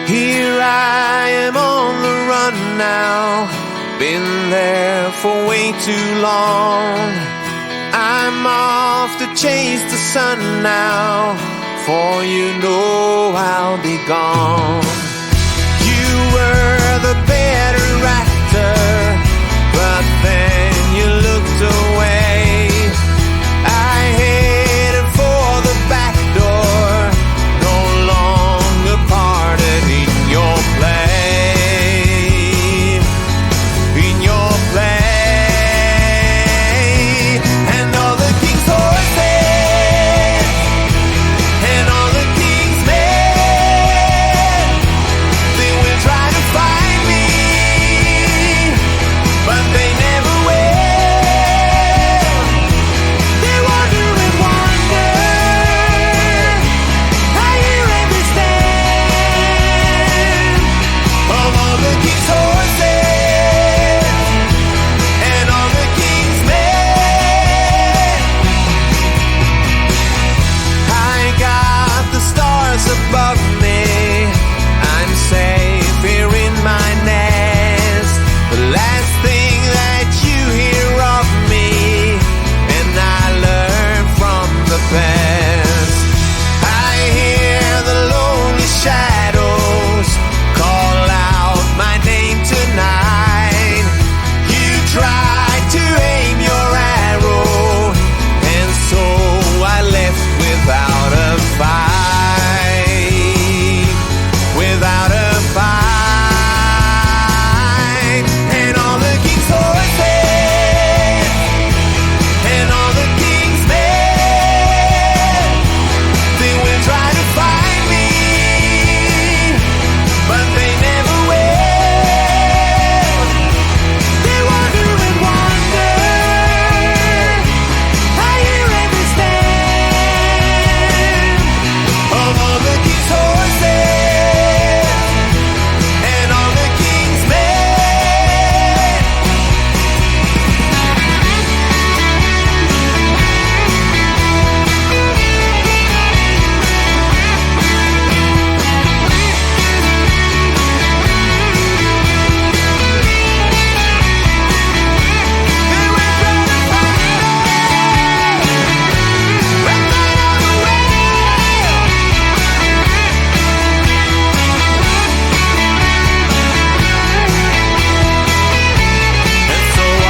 Here I am on the run now, been there for way too long. I'm off to chase the sun now, for you know I'll be gone. You were the better actor, but then you looked away. I headed for the back door, no longer parted in your play, in your play. And all the king's horses, and all the king's men, they will try to find me, but they never will. They wander and wander, I hear every stand of all the king's horses and all the king's men. I got the stars above me, I'm safe here in my nest. The last thing that you hear of me, and I learn from the best. I hear the lonely shadows call out my name tonight. You tried to aim your arrow, and so I left without a fight, without a fight. And all the king's horses and all the king's men, they will try to find me, but they never will. They wander and wander, I hear every stand of all the king's horses and all the king's men. They will try to find me, but they never will. And so I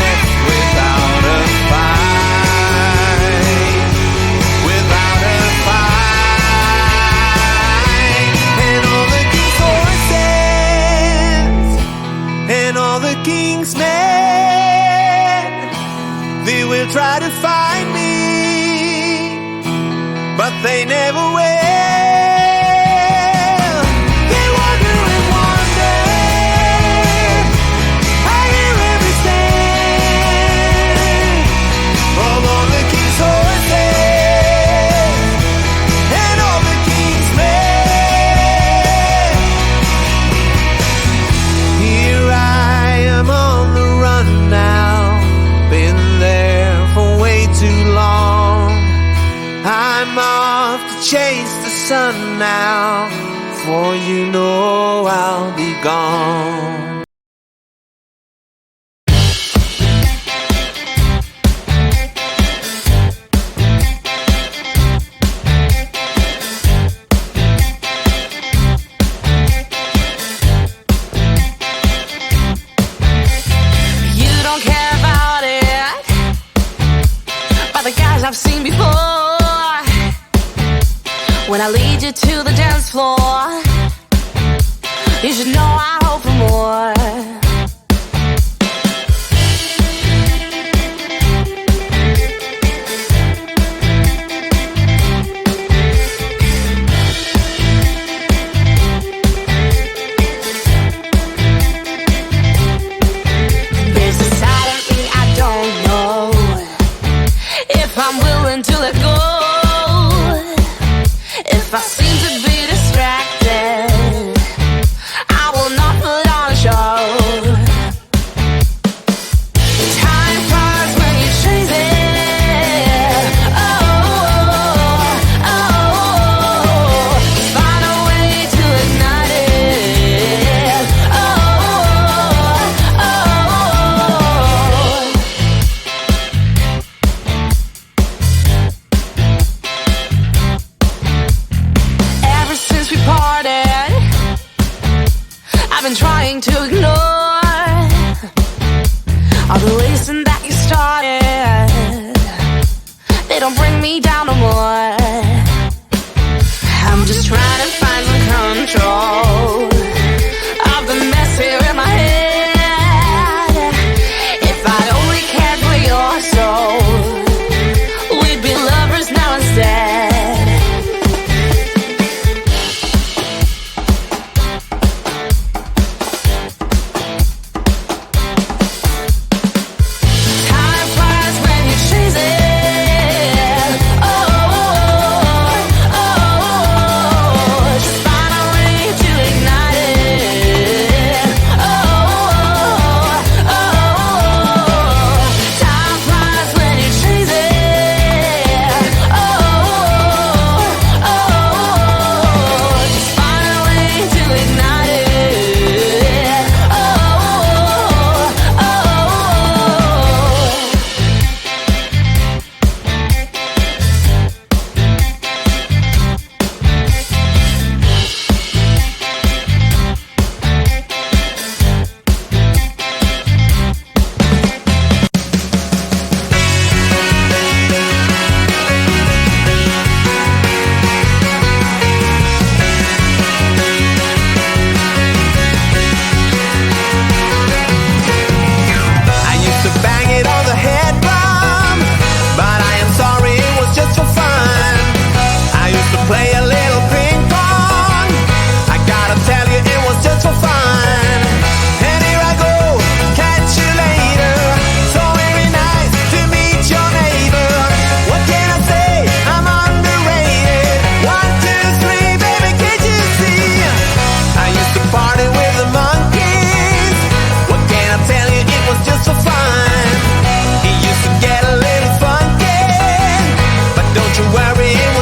left without a fight, without a fight. And all the king's horses and all the king's men, they will try to find me, but they never will. They wander and wander, I hear every stand of all the king's horses and all the king's men. Here I am on the run now, been there for way too long. I'm off to chase the sun now, for you know I'll be gone. You don't care about it, but the guys I've seen before. When I lead you to the dance floor, you should know I hope for more. There's a side of me I don't know if I'm willing to let go. If I seem to be distracted, I will not put on a show.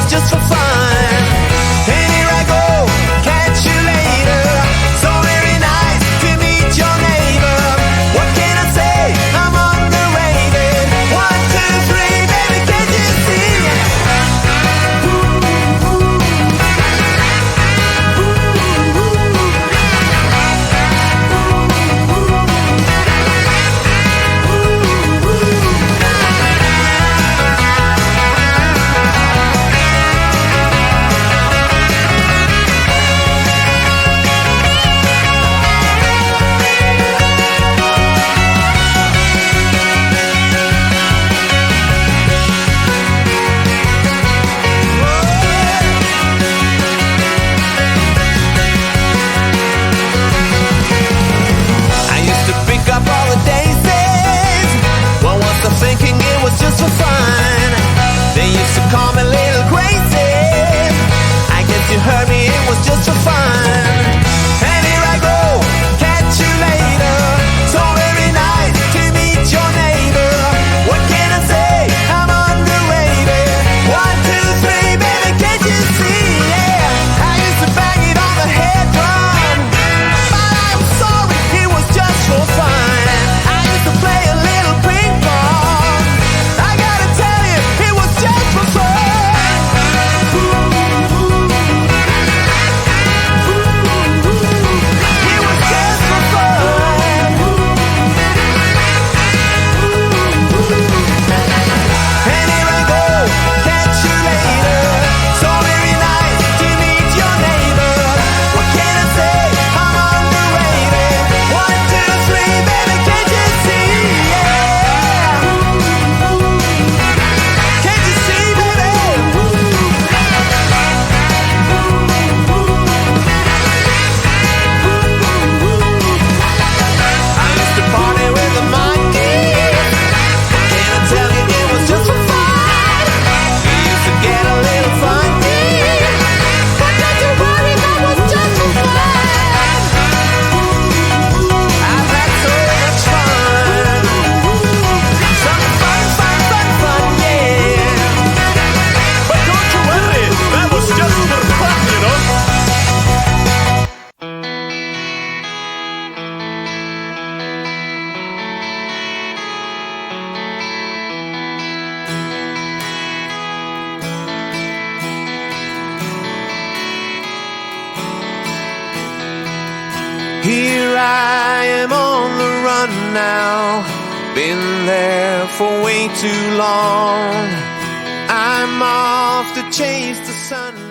was just for fun. And here I go, catch you later. So very nice to meet your neighbor. What can I say? I'm underrated. 1, 2, 3, baby, can't you see? Thinking it was just for fun. They used to call me Little Crazy. I guess you heard me, it was just for fun. And here I go, catch you later. So very nice to meet your neighbor. What can I say? I'm underrated. 1, 2, 3, baby, can't you see? Yeah, I used to bang it on the head drum, but I'm sorry, it was just for fun. I used to play a little ping pong. I gotta tell you, it was just for fun. It was just for fun. And here I go, catch you later. So very nice to meet your neighbor. What can I say? I'm underrated. 1, 2, 3, baby, can't you see? Yeah. Can't you see, baby? I used to party with the monkeys. Can I tell you it was just for fun? We used to get a little funky. But don't you worry, that was just for fun. I've had so much fun. Some fun, yeah. But don't you worry, that was just for fun, you know. Here I am on the run now. Been there for way too long. I'm off to chase the sun.